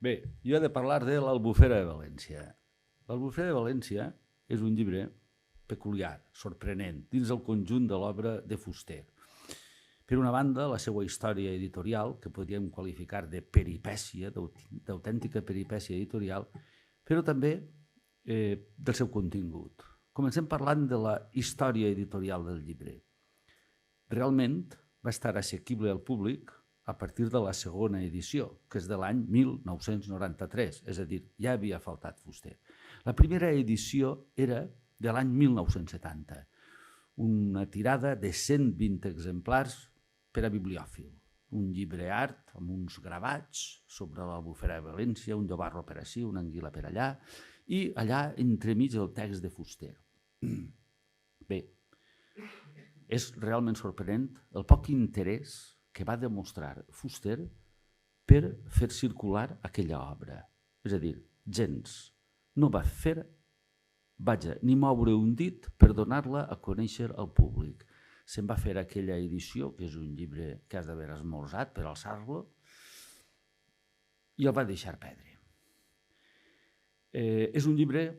Bé, jo he de parlar de l'Albufera de València. L'Albufera de València és un llibre peculiar, sorprenent, dins el conjunt de l'obra de Fuster. Per una banda, la seva història editorial, que podríem qualificar de peripècia, d'autèntica peripècia editorial, però també del seu contingut. Comencem parlant de la història editorial del llibre. Realment va estar assequible al públic a partir de la segona edició, que és de l'any 1993, és a dir, ja havia faltat Fuster. La primera edició era de l'any 1970, una tirada de 120 exemplars per a bibliòfil, un llibre art amb uns gravats sobre l'Albufera de València, un llobarro per ací, una anguila per allà, i allà entremig el text de Fuster. Bé, és realment sorprenent el poc interès que va demostrar Fuster per fer circular aquella obra. És a dir, gens no va fer, ni moure un dit per donar-la a conèixer al públic. Se'n va fer aquella edició, que és un llibre que has d'haver esmorzat per alçar-lo, i el va deixar perdre. És un llibre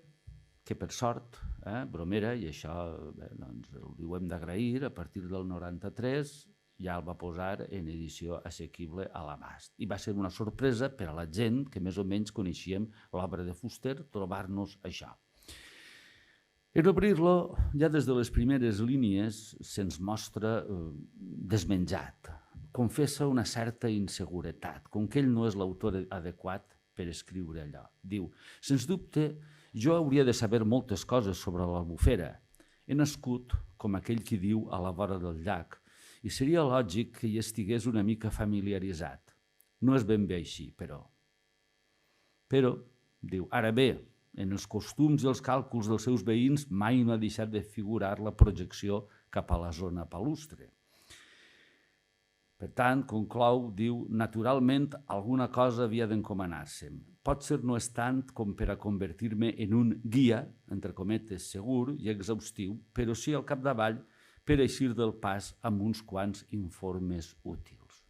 que, per sort, bromera, i això ho hem d'agrair, a partir del 93 ja el va posar en edició assequible a l'abast. I va ser una sorpresa per a la gent que més o menys coneixíem l'obra de Fuster, trobar-nos això. En obrir-lo, ja des de les primeres línies se'ns mostra desmenjat. Confessa una certa inseguretat, com que ell no és l'autor adequat per escriure allò. Diu, sens dubte, jo hauria de saber moltes coses sobre l'Albufera. He nascut, com aquell qui diu, a la vora del llac, i seria lògic que hi estigués una mica familiaritzat. No és ben bé així, però. Però, diu, ara bé, en els costums i els càlculs dels seus veïns mai no ha deixat de figurar la projecció cap a la zona palustre. Per tant, conclou, diu, naturalment alguna cosa havia d'encomanar-se'm. Potser no és tant com per a convertir-me en un guia, entre cometes, segur i exhaustiu, però sí al capdavall per eixir del pas amb uns quants informes útils.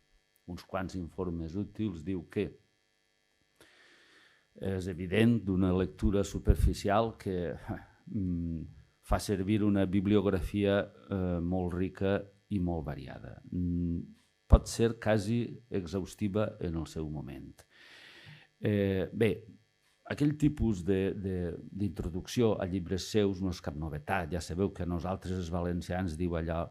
Uns quants informes útils diu que és evident d'una lectura superficial que fa servir una bibliografia molt rica i molt variada. Pot ser quasi exhaustiva en el seu moment. Bé, aquell tipus d'introducció a llibres seus no és cap novetat, ja sabeu que nosaltres els valencians diu allò,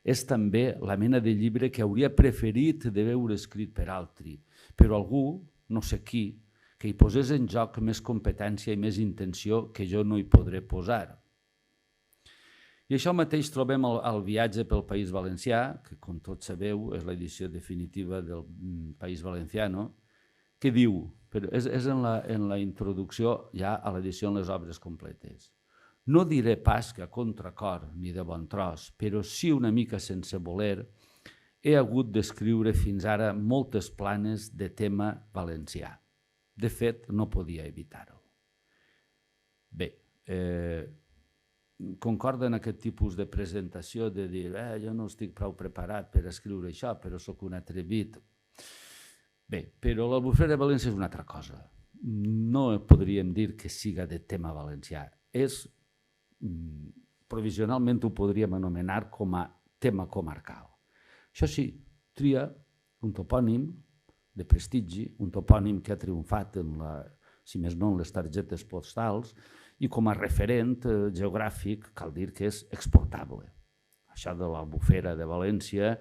és també la mena de llibre que hauria preferit de veure escrit per altri, però algú, no sé qui, que hi posés en joc més competència i més intenció que jo no hi podré posar. I això mateix trobem al viatge pel País Valencià, que com tots sabeu és l'edició definitiva del País Valenciano, que diu, però és en la introducció ja a l'edició en les obres completes. No diré pas que a contracor ni de bon tros, però sí una mica sense voler, he hagut d'escriure fins ara moltes planes de tema valencià. De fet, no podia evitar-ho. Bé, concorda en aquest tipus de presentació de dir jo no estic prou preparat per escriure això, però sóc un atrevit. Bé, però l'Albufera de València és una altra cosa. No podríem dir que siga de tema valencià. Provisionalment ho podríem anomenar com a tema comarcal. Això sí, tria un topònim de prestigi, un topònim que ha triomfat, si més no, en les targetes postals, i com a referent geogràfic cal dir que és exportable. Això de l'Albufera de València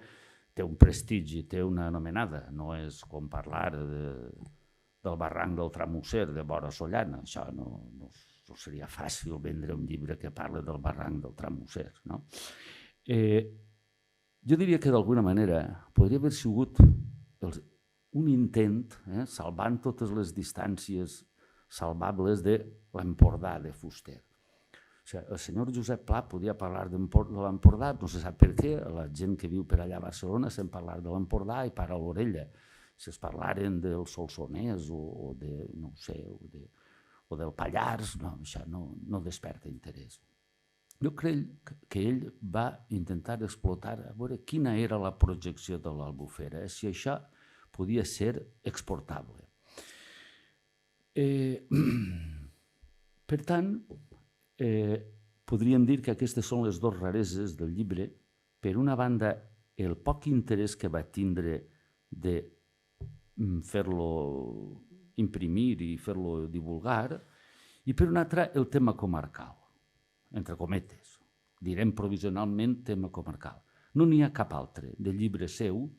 té un prestigi, té una anomenada, no és com parlar del barranc del Tramusser, de vora Sollana. Això no seria fàcil vendre un llibre que parla del barranc del Tramusser. Jo diria que d'alguna manera podria haver sigut un intent, salvant totes les distàncies salvables de l'Empordà de Fuster. El senyor Josep Pla podia parlar de l'Empordà, no se sap per què, la gent que viu per allà a Barcelona sent parlar de l'Empordà i para l'orella. Si es parlaren del Solsonès o del Pallars, això no desperta interès. Jo crec que ell va intentar explotar, a veure quina era la projecció de l'Albufera, si això podia ser exportable. Per tant, podríem dir que aquestes són les dues rareses del llibre. Per una banda, el poc interès que va tindre de fer-lo imprimir i fer-lo divulgar, i per una altra, el tema comarcal, entre cometes. Direm provisionalment tema comarcal. No n'hi ha cap altre de llibre seu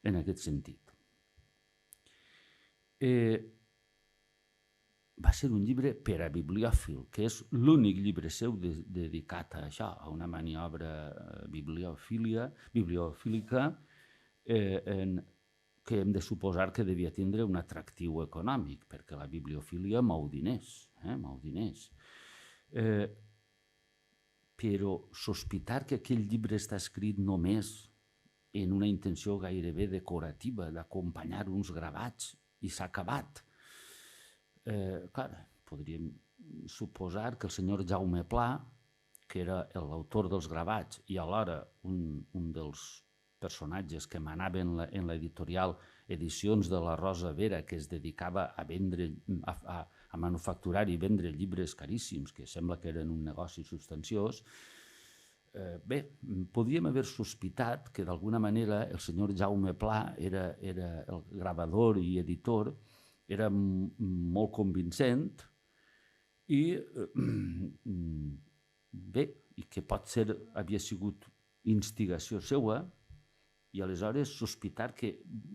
en aquest sentit. Va ser un llibre per a bibliòfil, que és l'únic llibre seu dedicat a això, a una maniobra bibliofílica, que hem de suposar que devia tindre un atractiu econòmic, perquè la bibliofília mou diners, mou diners. Però sospitar que aquell llibre està escrit només en una intenció gairebé decorativa d'acompanyar uns gravats i s'ha acabat. Clar, podríem suposar que el senyor Jaume Pla, que era l'autor dels gravats i alhora un dels personatges que manaven en l'editorial Edicions de la Rosa Vera, que es dedicava a vendre, a manufacturar i vendre llibres caríssims, que sembla que eren un negoci substanciós. Bé, podíem haver sospitat que d'alguna manera el senyor Jaume Pla era el gravador i editor, era molt convincent i bé, i que potser havia sigut instigació seua, i aleshores sospitar que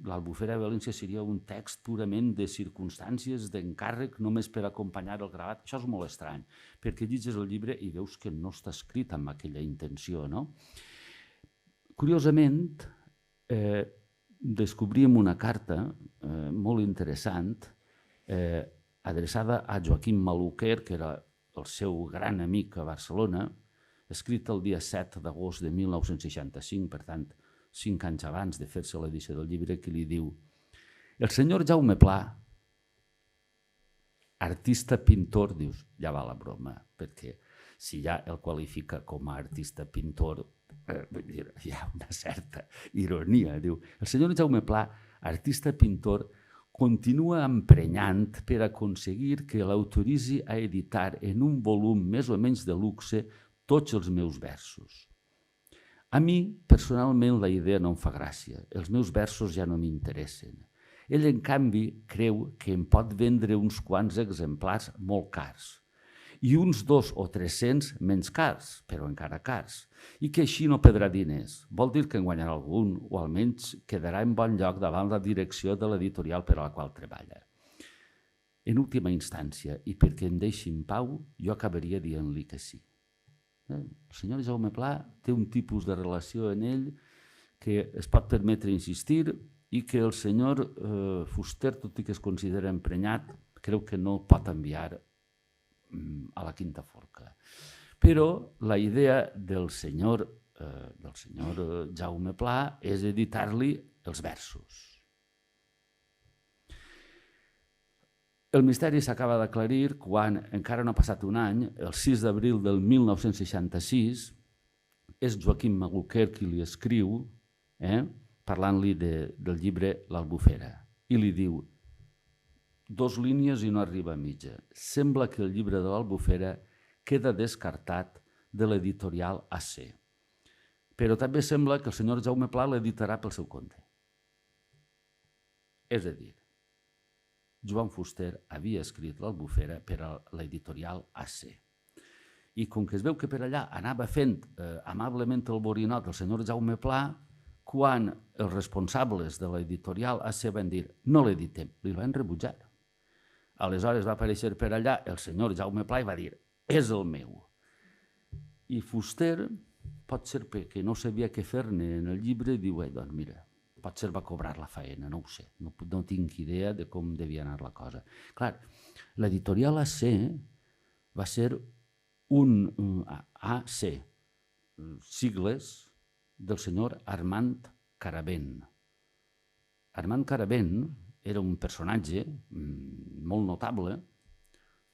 l'Albufera de València seria un text purament de circumstàncies, d'encàrrec, només per acompanyar el gravat. Això és molt estrany, perquè llegis el llibre i veus que no està escrit amb aquella intenció, no? Curiosament, descobríem una carta molt interessant adreçada a Joaquim Maluquer, que era el seu gran amic a Barcelona, escrita el dia 7 d'agost de 1965, per tant, 5 anys abans de fer-se l'edició del llibre, que li diu: el senyor Jaume Pla, artista pintor, dius, ja va la broma, perquè si ja el qualifica com a artista pintor, hi ha una certa ironia. Diu, el senyor Jaume Pla, artista pintor, continua emprenyant per aconseguir que l'autoritzi a editar en un volum més o menys de luxe tots els meus versos. A mi, personalment, la idea no em fa gràcia. Els meus versos ja no m'interessen. Ell, en canvi, creu que em pot vendre uns quants exemplars molt cars i uns 200 o 300 menys cars, però encara cars, i que així no perdrà diners. Vol dir que en guanyarà algun, o almenys quedarà en bon lloc davant la direcció de l'editorial per a la qual treballa. En última instància, i perquè em deixi en pau, jo acabaria dient-li que sí. El senyor Jaume Pla té un tipus de relació en ell que es pot permetre insistir i que el senyor Fuster, tot i que es considera emprenyat, creu que no pot enviar a la quinta forca. Però la idea del senyor Jaume Pla és editar-li els versos. El misteri s'acaba d'aclarir quan, encara no ha passat un any, el 6 d'abril del 1966, és Joaquim Maluquer qui li escriu, parlant-li del llibre L'Albufera, i li diu: 2 línies i no arriba a mitja. Sembla que el llibre de l'Albufera queda descartat de l'editorial AC. Però també sembla que el senyor Jaume Pla l'editarà pel seu compte. És a dir, Joan Fuster havia escrit l'Albufera per a l'editorial AC. I com que es veu que per allà anava fent amablement el borinot el senyor Jaume Pla, quan els responsables de l'editorial AC van dir no l'editem, li van rebutjar. Aleshores va aparèixer per allà el senyor Jaume Pla i va dir és el meu. I Fuster, pot ser perquè no sabia què fer-ne en el llibre, diu, doncs mira, potser va cobrar la faena, no ho sé, no tinc idea de com devia anar la cosa. Clar, l'editorial AC va ser un AC, sigles del senyor Armand Caravent. Armand Caravent era un personatge molt notable.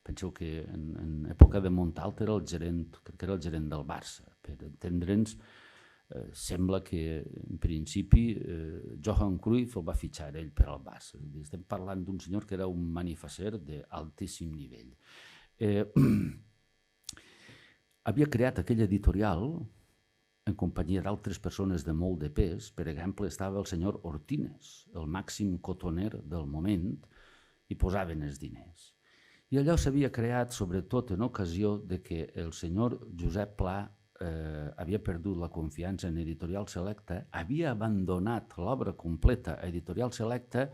Penseu que en època de Montalt era el gerent, crec que era el gerent del Barça. Per entendre'ns, sembla que, en principi, Johan Cruyff el va fitxar ell per al Barça. Estem parlant d'un senyor que era un manifasser d'altíssim nivell. Havia creat aquell editorial en companyia d'altres persones de molt de pes. Per exemple, estava el senyor Ortines, el màxim cotoner del moment, i posaven els diners. I allò s'havia creat sobretot en ocasió de que el senyor Josep Pla havia perdut la confiança en Editorial Selecta, havia abandonat l'obra completa a Editorial Selecta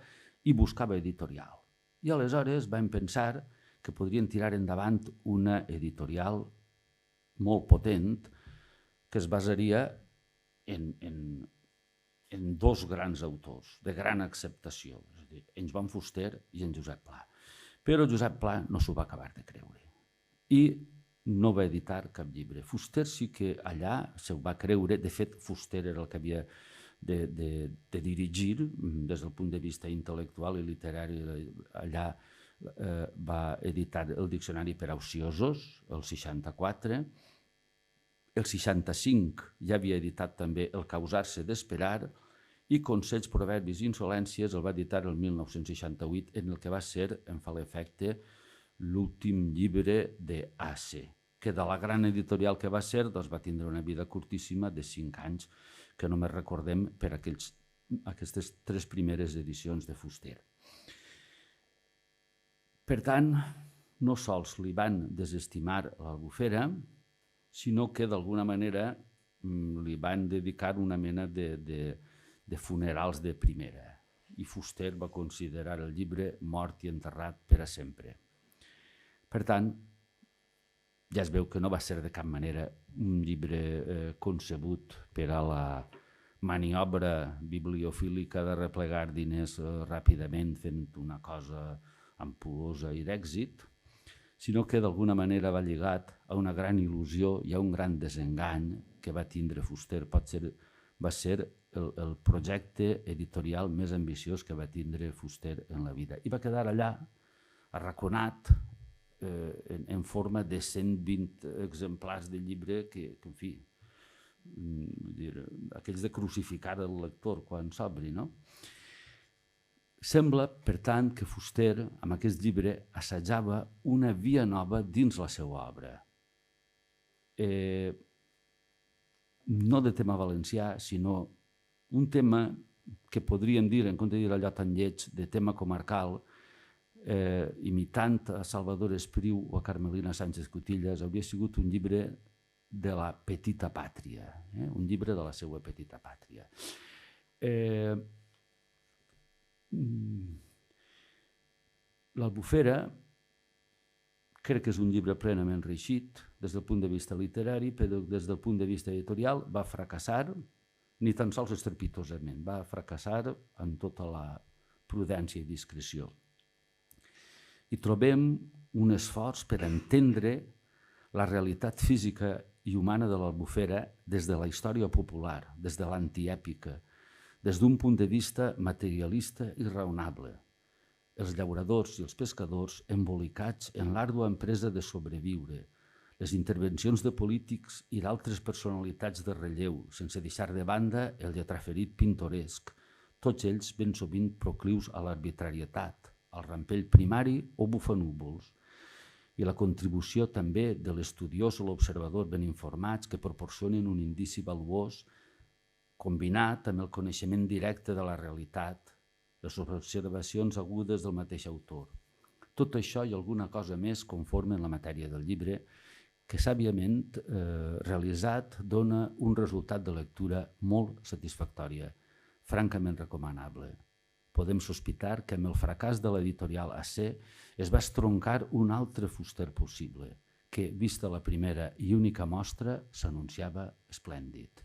i buscava editorial. I aleshores vam pensar que podrien tirar endavant una editorial molt potent que es basaria en dos grans autors de gran acceptació, és a dir, en Joan Fuster i en Josep Pla. Però Josep Pla no s'ho va acabar de creure i no va editar cap llibre. Fuster sí que allà se'l va creure. De fet, Fuster era el que havia de dirigir des del punt de vista intel·lectual i literari. Allà va editar el Diccionari per a ociosos, el 64. El 65 ja havia editat també El causar-se d'esperar i Consells, proverbis i insolències el va editar el 1968 en el que va ser, en fa l'efecte, l'últim llibre d'AC, que de la gran editorial que va ser doncs va tindre una vida curtíssima de 5 anys, que només recordem per aquestes 3 primeres edicions de Fuster. Per tant, no sols li van desestimar l'Albufera, sinó que d'alguna manera li van dedicar una mena de funerals de primera. I Fuster va considerar el llibre mort i enterrat per a sempre. Per tant, ja es veu que no va ser de cap manera un llibre concebut per a la maniobra bibliofílica de replegar diners ràpidament fent una cosa ampulosa i d'èxit, sinó que d'alguna manera va lligat a una gran il·lusió i a un gran desengany que va tindre Fuster. Va ser el projecte editorial més ambiciós que va tindre Fuster en la vida. I va quedar allà, arraconat, en forma de 120 exemplars de llibre que en fi, aquells de crucificar el lector quan s'obri, no? Sembla, per tant, que Fuster, amb aquest llibre, assajava una via nova dins la seva obra. No de tema valencià, sinó un tema que podríem dir, en compte de dir allò tan lleig, de tema comarcal, imitant a Salvador Espriu o a Carmelina Sánchez Cotillas, hauria sigut un llibre de la petita pàtria, un llibre de la seva petita pàtria. L'Albufera crec que és un llibre plenament reeixit des del punt de vista literari, però des del punt de vista editorial va fracassar, ni tan sols estrepitosament, va fracassar amb tota la prudència i discreció. I trobem un esforç per entendre la realitat física i humana de l'Albufera des de la història popular, des de l'antièpica, des d'un punt de vista materialista i raonable. Els llauradors i els pescadors embolicats en l'àrdua empresa de sobreviure, les intervencions de polítics i d'altres personalitats de relleu, sense deixar de banda el lletraferit pintoresc, tots ells ben sovint proclius a l'arbitrarietat, al rampell primari o bufanúvols, i la contribució també de l'estudiós o l'observador ben informats que proporcionen un indici valuós combinat amb el coneixement directe de la realitat, les observacions agudes del mateix autor. Tot això i alguna cosa més conformen la matèria del llibre que sàviament realitzat dona un resultat de lectura molt satisfactòria, francament recomanable. Podem sospitar que amb el fracàs de l'editorial AC es va estroncar un altre Fuster possible, que, vista la primera i única mostra, s'anunciava esplèndid.